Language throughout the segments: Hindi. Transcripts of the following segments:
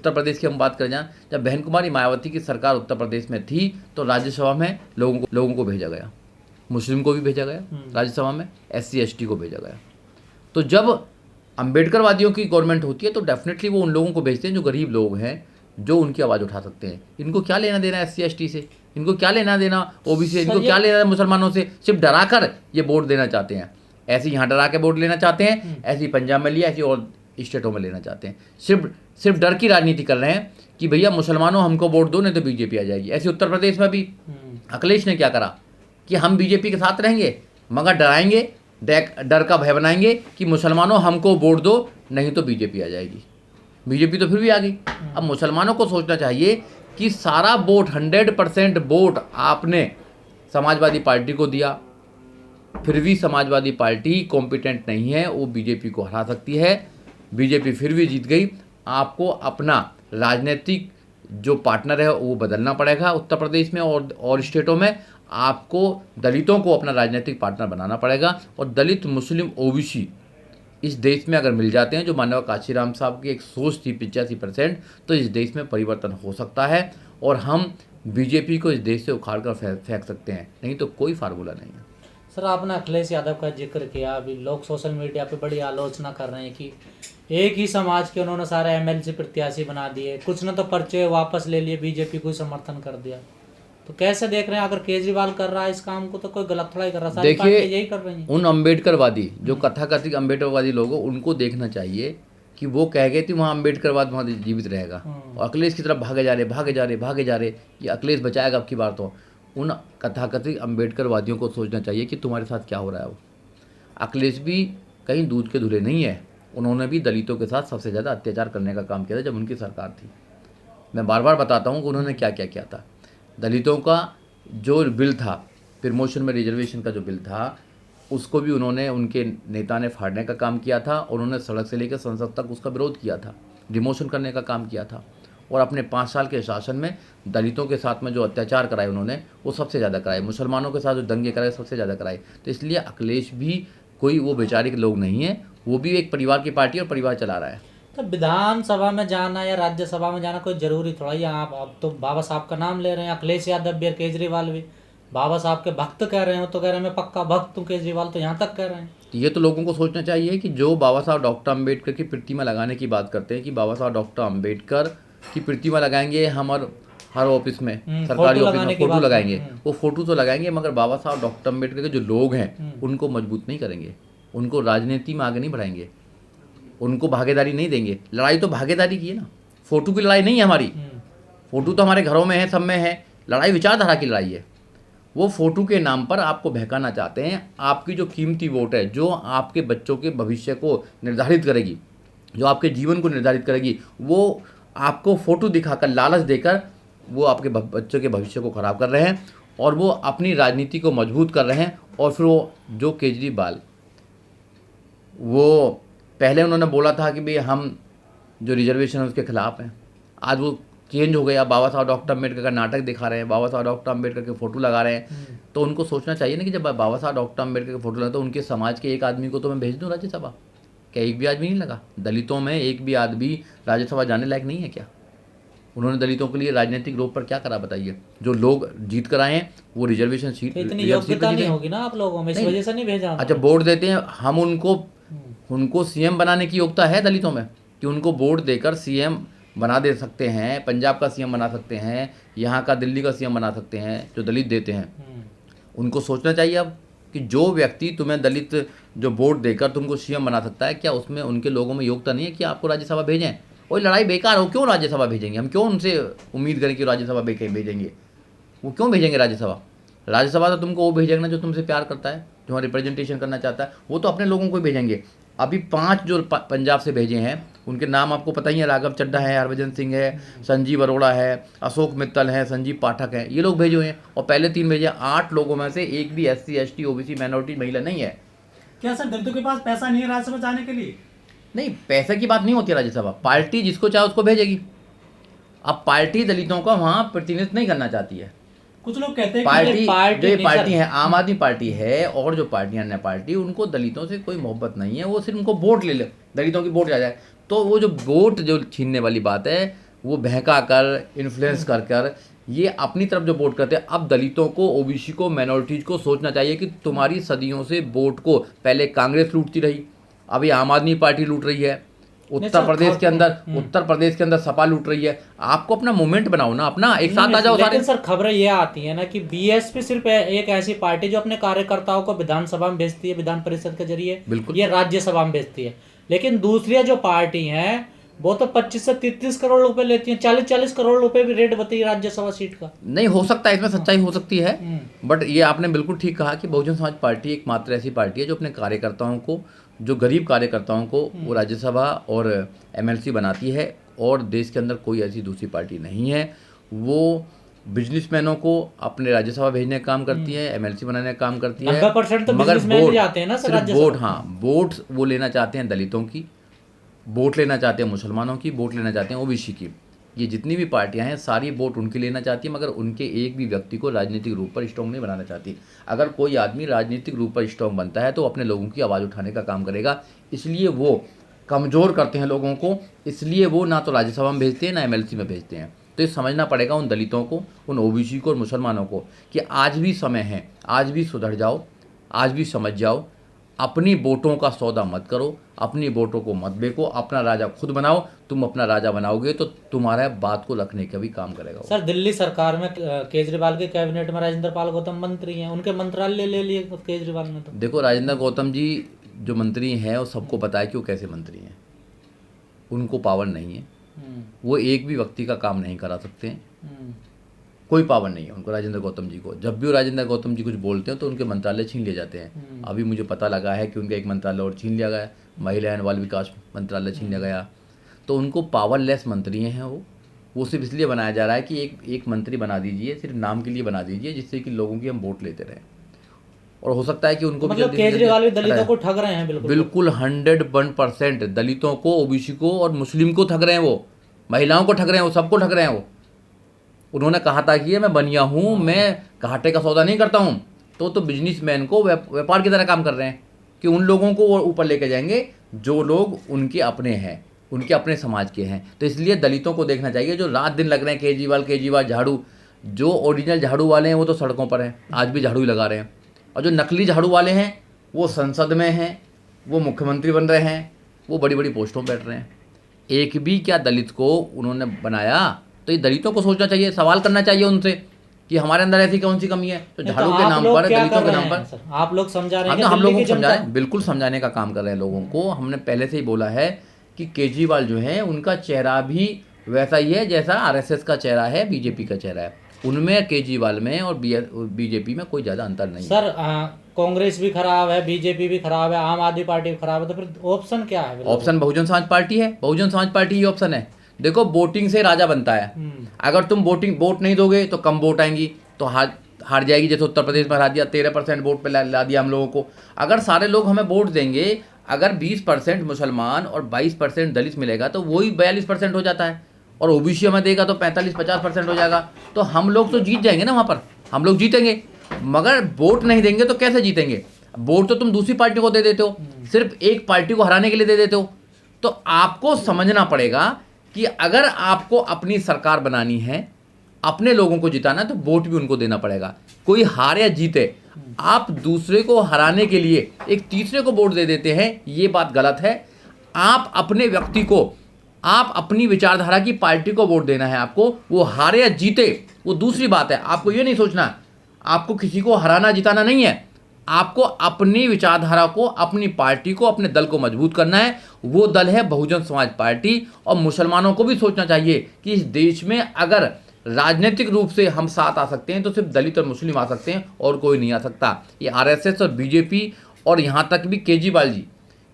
उत्तर प्रदेश की हम बात करें, जब बहन कुमारी मायावती की सरकार उत्तर प्रदेश में थी तो राज्यसभा में लोगों को भेजा गया, मुस्लिम को भी भेजा गया राज्यसभा में, SC ST को भेजा गया। तो जब अम्बेडकरवादियों की गवर्नमेंट होती है तो डेफिनेटली वो उन लोगों को भेजते हैं जो गरीब लोग हैं, जो उनकी आवाज़ उठा सकते हैं। इनको क्या लेना देना SC ST से, इनको क्या लेना देना OBC से, इनको क्या लेना मुसलमानों से? सिर्फ डरा कर ये वोट देना चाहते हैं। ऐसे यहाँ डरा के वोट लेना चाहते हैं, ऐसे ही पंजाब में लिया, ऐसी और स्टेटों में लेना चाहते हैं। सिर्फ डर की राजनीति कर रहे हैं कि भैया मुसलमानों हमको वोट दो, नहीं तो BJP आ जाएगी। ऐसे उत्तर प्रदेश में भी अखिलेश ने क्या करा कि हम BJP के साथ रहेंगे, मगर डराएंगे, डर का भय बनाएंगे कि मुसलमानों हमको वोट दो, नहीं तो BJP आ जाएगी। BJP तो फिर भी आ गई। अब मुसलमानों को सोचना चाहिए कि सारा वोट 100% वोट आपने समाजवादी पार्टी को दिया, फिर भी समाजवादी पार्टी कॉम्पिटेंट नहीं है, वो BJP को हरा सकती है। BJP फिर भी जीत गई। आपको अपना राजनीतिक जो पार्टनर है वो बदलना पड़ेगा उत्तर प्रदेश में और स्टेटों में। आपको दलितों को अपना राजनीतिक पार्टनर बनाना पड़ेगा, और दलित, मुस्लिम, OBC इस देश में अगर मिल जाते हैं, जो माननीय काशीराम साहब की एक सोच थी 85%, तो इस देश में परिवर्तन हो सकता है और हम BJP को इस देश से उखाड़ कर फेंक सकते हैं, नहीं तो कोई फार्मूला नहीं है। सर, आपने अखिलेश यादव का जिक्र किया, अभी लोग सोशल मीडिया पे बड़ी आलोचना कर रहे हैं कि एक ही समाज के उन्होंने सारे MLC प्रत्याशी बना दिए, कुछ ने तो पर्चे वापस ले लिए, BJP को समर्थन कर दिया। तो कैसे देख रहे हैं? अगर केजरीवाल कर रहा है इस काम को तो कोई गलत थोड़ा ही कर रहा है, सारी पार्टियां यही कर रही हैं। उन अम्बेडकरवादी जो कथाकथित अम्बेडकरवादी लोग हैं, उनको देखना चाहिए कि वो कह गए थे वहाँ अम्बेडकरवाद वहाँ जीवित रहेगा, और अखिलेश की तरफ भागे जा रहे, ये अखिलेश बचाएगा अब की बार। तो उन कथाकथित अम्बेडकरवादियों को सोचना चाहिए कि तुम्हारे साथ क्या हो रहा है। वो अखिलेश भी कहीं दूध के धुले नहीं है, उन्होंने भी दलितों के साथ सबसे ज़्यादा अत्याचार करने का काम किया था जब उनकी सरकार थी। मैं बार बार बताता हूँ कि उन्होंने क्या क्या किया था। दलितों का जो बिल था, प्रमोशन में रिजर्वेशन का जो बिल था, उसको भी उन्होंने, उनके नेता ने फाड़ने का काम किया था, और उन्होंने सड़क से लेकर संसद तक उसका विरोध किया था, डिमोशन करने का काम किया था। और अपने 5 साल के शासन में दलितों के साथ में जो अत्याचार कराए उन्होंने, वो सबसे ज़्यादा कराए। मुसलमानों के साथ जो दंगे कराए सबसे ज़्यादा कराए। तो इसलिए अखिलेश भी कोई वो बेचारे के लोग नहीं है, वो भी एक परिवार की पार्टी और परिवार चला रहा है। तो विधानसभा में जाना या राज्यसभा में जाना कोई जरूरी थोड़ा ही। आप अब तो बाबा साहब का नाम ले रहे हैं, अखिलेश यादव भी और केजरीवाल भी बाबा साहब के भक्त कह रहे हो, तो कह रहे हैं मैं पक्का भक्त हूँ, केजरीवाल तो यहाँ तक कह रहे हैं। ये तो लोगों को सोचना चाहिए कि जो बाबा साहब डॉक्टर अम्बेडकर की प्रतिमा लगाने की बात करते हैं कि बाबा साहब डॉक्टर अम्बेडकर की प्रतिमा लगाएंगे हम, और हर ऑफिस में, सरकारी ऑफिस में फोटो लगाएंगे, वो फोटो तो लगाएंगे, मगर बाबा साहब डॉक्टर अम्बेडकर के जो लोग हैं उनको मजबूत नहीं करेंगे, उनको राजनीति में आगे नहीं बढ़ाएंगे, उनको भागीदारी नहीं देंगे। लड़ाई तो भागीदारी की है ना, फोटो की लड़ाई नहीं है हमारी। फोटो तो हमारे घरों में है, सब में है। लड़ाई विचारधारा की लड़ाई है। वो फोटो के नाम पर आपको बहकाना चाहते हैं। आपकी जो कीमती वोट है, जो आपके बच्चों के भविष्य को निर्धारित करेगी, जो आपके जीवन को निर्धारित करेगी, वो आपको फोटो दिखाकर, लालच देकर वो आपके बच्चों के भविष्य को खराब कर रहे हैं, और वो अपनी राजनीति को मजबूत कर रहे हैं। और फिर वो जो केजरीवाल, वो पहले उन्होंने बोला था कि भाई हम जो रिजर्वेशन है उसके खिलाफ हैं, आज वो चेंज हो गया, बाबा साहब डॉक्टर अम्बेडकर का नाटक दिखा रहे हैं, बाबा साहब डॉक्टर अम्बेडकर के फोटो लगा रहे हैं। तो उनको सोचना चाहिए ना कि जब बाबा साहब डॉक्टर अम्बेडकर के फोटो लगा तो उनके समाज के एक आदमी को तो मैं भेज दूँ राज्यसभा। क्या एक भी आदमी नहीं लगा? दलितों में एक भी आदमी राज्यसभा जाने लायक नहीं है क्या? उन्होंने दलितों के लिए राजनीतिक रूप पर क्या करा बताइए? जो लोग जीत कर आए हैं वो रिजर्वेशन सीट, इतनी योग्यता नहीं होगी ना आप लोगों में, इस वजह से नहीं भेजा। अच्छा, वोट देते हैं हम उनको CM बनाने की योग्यता है दलितों में कि उनको वोट देकर CM बना दे सकते हैं, पंजाब का CM बना सकते हैं, यहाँ का दिल्ली का CM बना सकते हैं, जो दलित देते हैं। उनको सोचना चाहिए अब कि जो व्यक्ति तुम्हें दलित जो वोट देकर तुमको CM बना सकता है, क्या उसमें उनके लोगों में योग्यता नहीं है कि आपको राज्यसभा भेजें? वही लड़ाई बेकार हो, क्यों राज्यसभा भेजेंगे? हम क्यों उनसे उम्मीद करें कि राज्यसभा भेजेंगे? वो क्यों भेजेंगे राज्यसभा? राज्यसभा तो तुमको वो भेजेगा ना जो तुमसे प्यार करता है, जो रिप्रेजेंटेशन करना चाहता है, वो तो अपने लोगों को ही भेजेंगे। अभी 5 जो पंजाब से भेजे हैं उनके नाम आपको पता ही है, राघव चड्ढा है, हरभजन सिंह है, संजीव अरोड़ा है, अशोक मित्तल है, संजीव पाठक है, ये लोग भेजे हुए हैं। और पहले 3 भेजे, 8 लोगों में से एक भी SC ST OBC माइनॉरिटी महिला नहीं है। क्या सर दलितों के पास पैसा नहीं है राज्यसभा जाने के लिए? नहीं, पैसे की बात नहीं होती है राज्यसभा, पार्टी जिसको चाहे उसको भेजेगी। अब पार्टी दलितों का वहाँ प्रतिनिधित्व नहीं करना चाहती है। कुछ लोग कहते हैं पार्टी है, आम आदमी पार्टी है, और जो पार्टियां अन्य पार्टी, उनको दलितों से कोई मोहब्बत नहीं है, वो सिर्फ उनको वोट ले ले, दलितों की वोट आ जाए। तो वो जो वोट जो छीनने वाली बात है, वो बहका कर, इन्फ्लुएंस कर कर ये अपनी तरफ जो वोट करते हैं। अब दलितों को, ओबीसी को, माइनॉरिटीज को सोचना चाहिए कि तुम्हारी सदियों से वोट को पहले कांग्रेस लूटती रही, अभी आम आदमी पार्टी लूट रही है, उत्तर प्रदेश के अंदर सपा लूट रही है। आपको अपना मूवमेंट बनाओ ना, अपना एक साथ आ जाओ सारे। लेकिन सर खबरें ये आती है ना कि बीएसपी सिर्फ एक ऐसी पार्टी जो अपने कार्यकर्ताओं को विधानसभा में भेजती है, विधान परिषद के जरिए, बिल्कुल, ये राज्यसभा में भेजती है। लेकिन दूसरी जो पार्टी हैं वो तो 25 से 33 करोड़ रुपए लेती हैं, 40-40 करोड़ रुपए भी रेट बताई राज्यसभा सीट का। नहीं हो सकता, इसमें सच्चाई हो सकती है, बट ये आपने बिल्कुल ठीक कहा कि बहुजन समाज पार्टी एकमात्र ऐसी पार्टी है जो अपने कार्यकर्ताओं को, जो गरीब कार्यकर्ताओं को वो राज्यसभा और एमएलसी बनाती है, और देश के अंदर कोई ऐसी दूसरी पार्टी नहीं है। वो बिजनेसमैनों को अपने राज्यसभा भेजने का काम करती है, एमएलसी बनाने का काम करती है। 90% तो मगर बिजनेसमैन भी जाते हैं ना सर सिर्फ राज्यसभा। वोट, हाँ, वोट वो लेना चाहते हैं दलितों की, वोट लेना चाहते हैं मुसलमानों की, वोट लेना चाहते हैं ओबीसी की। ये जितनी भी पार्टियां हैं सारी वोट उनकी लेना चाहती हैं, मगर उनके एक भी व्यक्ति को राजनीतिक रूप पर स्ट्रॉन्ग नहीं बनाना चाहती। अगर कोई आदमी राजनीतिक रूप पर स्ट्रॉन्ग बनता है तो अपने लोगों की आवाज़ उठाने का काम करेगा, इसलिए वो कमज़ोर करते हैं लोगों को, इसलिए वो ना तो राज्यसभा में भेजते हैं ना एमएलसी में भेजते हैं। तो ये समझना पड़ेगा उन दलितों को, उन ओबीसी को और मुसलमानों को कि आज भी समय है, आज भी सुधर जाओ, आज भी समझ जाओ, अपनी वोटों का सौदा मत करो, अपनी वोटों को मत बेको, अपना राजा खुद बनाओ। तुम अपना राजा बनाओगे तो तुम्हारा बात को रखने का भी काम करेगा। सर दिल्ली सरकार में केजरीवाल के कैबिनेट में राजेंद्र पाल गौतम मंत्री हैं, उनके मंत्रालय ले लिए केजरीवाल ने। तो देखो, राजेंद्र गौतम जी जो मंत्री हैं वो सबको पता है कि वो कैसे मंत्री हैं, उनको पावर नहीं है, वो एक भी व्यक्ति का काम नहीं करा सकते हैं, कोई पावर नहीं है उनको, राजेंद्र गौतम जी को। जब भी वो राजेंद्र गौतम जी कुछ बोलते हैं तो उनके मंत्रालय छीन लिए जाते हैं। अभी मुझे पता लगा है कि उनका एक मंत्रालय और छीन लिया गया, महिला एवं बाल विकास मंत्रालय छीन लिया गया। तो उनको पावरलेस मंत्री हैं वो सिर्फ इसलिए बनाया जा रहा है कि एक मंत्री बना दीजिए, सिर्फ नाम के लिए बना दीजिए, जिससे कि लोगों की हम वोट लेते रहें। और हो सकता है कि उनको मतलब केजरीवाल भी दलितों को ठग रहे हैं। बिल्कुल 101% दलितों को, ओबीसी को और मुस्लिम को ठग रहे हैं, वो महिलाओं को ठग रहे हैं, वो सबको ठग रहे हैं। वो उन्होंने कहा था कि मैं बनिया हूँ, मैं घाटे का सौदा नहीं करता हूँ। तो बिजनेसमैन को व्यापार की तरह काम कर रहे हैं कि उन लोगों को वो ऊपर लेके जाएंगे जो लोग उनके अपने हैं, उनके अपने समाज के हैं। तो इसलिए दलितों को देखना चाहिए, जो रात दिन लग रहे हैं केजरीवाल झाड़ू, जो ओरिजिनल झाड़ू वाले हैं वो तो सड़कों पर हैं, आज भी झाड़ू ही लगा रहे हैं, और जो नकली झाड़ू वाले हैं वो संसद में हैं, वो मुख्यमंत्री बन रहे हैं, वो बड़ी बड़ी पोस्टों पर बैठ रहे हैं। एक भी क्या दलित को उन्होंने बनाया? तो ये दलितों को सोचना चाहिए, सवाल करना चाहिए उनसे कि हमारे अंदर ऐसी कौन सी कमी है तो झाड़ू के नाम पर, दलितों के नाम पर आप लोग समझा रहे हैं। हम लोगों को समझा रहे हैं, बिल्कुल समझाने का काम कर रहे हैं लोगों को। हमने पहले से ही बोला है कि केजरीवाल जो है उनका चेहरा भी वैसा ही है जैसा आरएसएस का चेहरा है, बीजेपी का चेहरा है। उनमें, केजरीवाल में और बीजेपी में कोई ज़्यादा अंतर नहीं है। सर कांग्रेस भी खराब है, बीजेपी भी खराब है, आम आदमी पार्टी भी खराब है, तो फिर ऑप्शन क्या है? ऑप्शन बहुजन समाज पार्टी है, बहुजन समाज पार्टी ही ऑप्शन है। देखो, वोटिंग से राजा बनता है। अगर तुम वोट नहीं दोगे तो कम वोट आएंगी, तो हार जाएगी। जैसे उत्तर प्रदेश में हरा दिया, 13% वोट पे ला दिया हम लोगों को। अगर सारे लोग हमें वोट देंगे, अगर 20% मुसलमान और 22% दलित मिलेगा तो वही 42% हो जाता है, और ओबीसी हमें देगा तो 45-50% हो जाएगा। तो हम लोग तो जीत जाएंगे ना, वहाँ पर हम लोग जीतेंगे। मगर वोट नहीं देंगे तो कैसे जीतेंगे? वोट तो तुम दूसरी पार्टी को दे देते हो, सिर्फ एक पार्टी को हराने के लिए दे देते हो। तो आपको समझना पड़ेगा कि अगर आपको अपनी सरकार बनानी है, अपने लोगों को जिताना, तो वोट भी उनको देना पड़ेगा। कोई हार या जीते, आप दूसरे को हराने के लिए एक तीसरे को वोट दे देते हैं, ये बात गलत है। आप अपने व्यक्ति को, आप अपनी विचारधारा की पार्टी को वोट देना है आपको। वो हारे या जीते वो दूसरी बात है। आपको ये नहीं सोचना आपको किसी को हराना जिताना नहीं है, आपको अपनी विचारधारा को, अपनी पार्टी को, अपने दल को मजबूत करना है। वो दल है बहुजन समाज पार्टी। और मुसलमानों को भी सोचना चाहिए कि इस देश में अगर राजनीतिक रूप से हम साथ आ सकते हैं तो सिर्फ दलित और मुस्लिम आ सकते हैं, और कोई नहीं आ सकता। ये आरएसएस और बीजेपी और यहाँ तक भी केजरीवाल जी,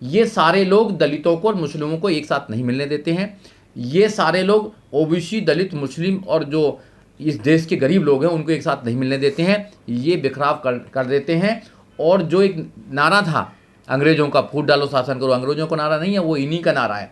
ये सारे लोग दलितों को और मुस्लिमों को एक साथ नहीं मिलने देते हैं। ये सारे लोग ओबीसी, दलित, मुस्लिम और जो इस देश के गरीब लोग हैं उनको एक साथ नहीं मिलने देते हैं। ये बिखराव कर देते हैं। और जो एक नारा था अंग्रेजों का, फूट डालो शासन करो, अंग्रेजों का नारा नहीं है, वो इन्हीं का नारा है।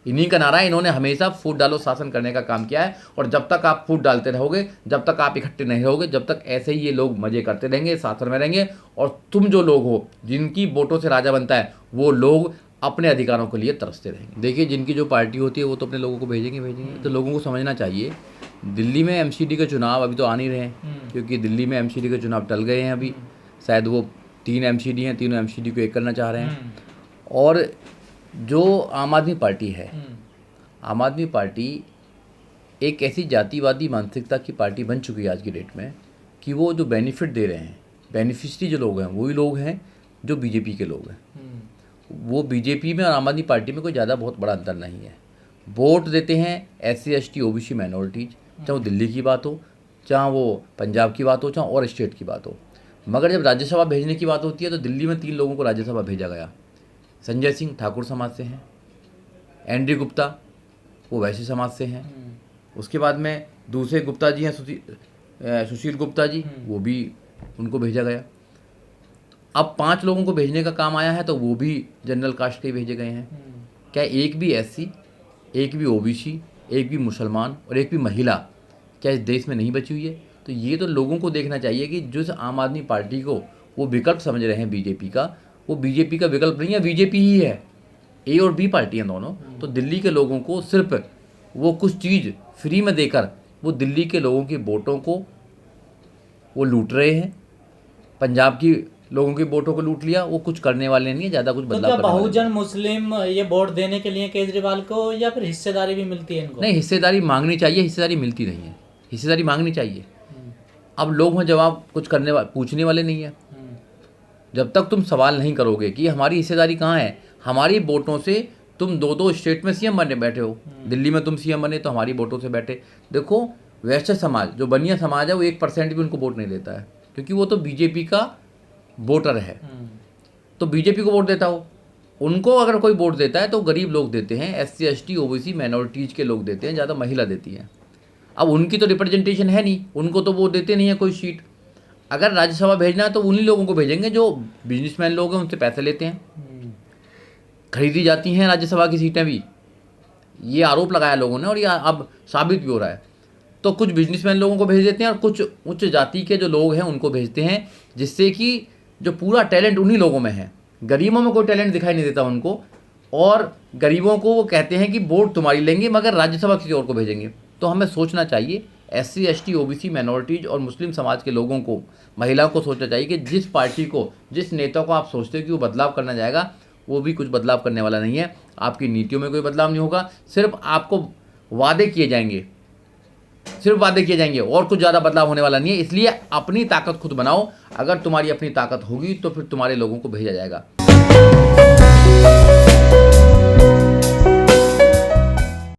इन्हीं का नारा है। इन्होंने हमेशा फूट डालो शासन करने का काम किया है। और जब तक आप फूट डालते रहोगे, जब तक आप इकट्ठे नहीं रहोगे, जब तक ऐसे ही ये लोग मजे करते रहेंगे, शासन में रहेंगे। और तुम जो लोग हो जिनकी वोटों से राजा बनता है, वो लोग अपने अधिकारों के लिए तरसते रहेंगे। देखिए, जिनकी जो पार्टी होती है वो तो अपने लोगों को भेजेंगे। तो लोगों को समझना चाहिए, दिल्ली में एमसीडी के चुनाव अभी तो आ नहीं रहे हैं, क्योंकि दिल्ली में एमसीडी के चुनाव टल गए हैं अभी। शायद वो 3 एमसीडी हैं, तीनों एमसीडी को एक करना चाह रहे हैं। और जो आम आदमी पार्टी है, आम आदमी पार्टी एक ऐसी जातिवादी मानसिकता की पार्टी बन चुकी है आज की डेट में कि वो जो बेनिफिट दे रहे हैं, बेनिफिशरी जो लोग हैं वही लोग हैं जो बीजेपी के लोग हैं। वो बीजेपी में और आम आदमी पार्टी में कोई ज़्यादा बहुत बड़ा अंतर नहीं है। वोट देते हैं SC ST OBC माइनॉरिटीज, चाहे वो दिल्ली की बात हो, चाहे वो पंजाब की बात हो, चाहे और स्टेट की बात हो। मगर जब राज्यसभा भेजने की बात होती है तो दिल्ली में 3 लोगों को राज्यसभा भेजा गया। संजय सिंह ठाकुर समाज से हैं, एनडी गुप्ता वो वैश्य समाज से हैं, उसके बाद में दूसरे गुप्ता जी हैं सुशील गुप्ता जी, वो भी उनको भेजा गया। अब 5 लोगों को भेजने का काम आया है तो वो भी जनरल कास्ट के ही भेजे गए हैं। क्या एक भी SC, एक भी OBC, एक भी मुसलमान और एक भी महिला क्या इस देश में नहीं बची हुई है? तो ये तो लोगों को देखना चाहिए कि जिस आम आदमी पार्टी को वो विकल्प समझ रहे हैं बीजेपी का, वो बीजेपी का विकल्प नहीं है, बीजेपी ही है। A और B पार्टी हैं दोनों। तो दिल्ली के लोगों को सिर्फ वो कुछ चीज़ फ्री में देकर वो दिल्ली के लोगों के वोटों को वो लूट रहे हैं। पंजाब की लोगों के वोटों को लूट लिया, वो कुछ करने वाले नहीं है, ज़्यादा कुछ तो बदलाव क्या करने वाले बहुजन मुस्लिम ये वोट देने के लिए केजरीवाल को, या फिर हिस्सेदारी भी मिलती है इनको? नहीं, हिस्सेदारी मांगनी चाहिए, हिस्सेदारी मिलती नहीं है। हिस्सेदारी मांगनी चाहिए। अब लोग हैं जवाब कुछ करने वाले, पूछने वाले नहीं है। जब तक तुम सवाल नहीं करोगे कि हमारी हिस्सेदारी कहाँ है, हमारी वोटों से तुम 2-2 स्टेट में CM बने बैठे हो, दिल्ली में तुम CM बने तो हमारी वोटों से बैठे। देखो, वैश्य समाज जो बनिया समाज है वो 1% भी उनको वोट नहीं देता है, क्योंकि वो तो बीजेपी का वोटर है। तो बीजेपी को वोट देता हो, उनको अगर कोई वोट देता है तो गरीब लोग देते हैं, SC ST OBC माइनॉरिटीज़ के लोग देते हैं, ज़्यादा महिला देती हैं। अब उनकी तो रिप्रेजेंटेशन है नहीं, उनको तो वो देते नहीं है कोई सीट। अगर राज्यसभा भेजना है तो उन्हीं लोगों को भेजेंगे जो बिजनेसमैन लोग हैं, उनसे पैसे लेते हैं, खरीदी जाती हैं राज्यसभा की सीटें भी। ये आरोप लगाया लोगों ने और ये अब साबित भी हो रहा है। तो कुछ बिजनेसमैन लोगों को भेज देते हैं और कुछ उच्च जाति के जो लोग हैं उनको भेजते हैं, जिससे कि जो पूरा टैलेंट उन्हीं लोगों में है। गरीबों में कोई टैलेंट दिखाई नहीं देता उनको, और गरीबों को वो कहते हैं कि वोट तुम्हारी लेंगे मगर राज्यसभा किसी और को भेजेंगे। तो हमें सोचना चाहिए, SC ST OBC माइनॉरिटीज़ और मुस्लिम समाज के लोगों को, महिलाओं को सोचना चाहिए कि जिस पार्टी को, जिस नेता को आप सोचते हो कि वो बदलाव करना जाएगा, वो भी कुछ बदलाव करने वाला नहीं है। आपकी नीतियों में कोई बदलाव नहीं होगा, सिर्फ आपको वादे किए जाएंगे, सिर्फ वादे किए जाएंगे और कुछ ज़्यादा बदलाव होने वाला नहीं है। इसलिए अपनी ताकत खुद बनाओ। अगर तुम्हारी अपनी ताकत होगी तो फिर तुम्हारे लोगों को भेजा जाएगा।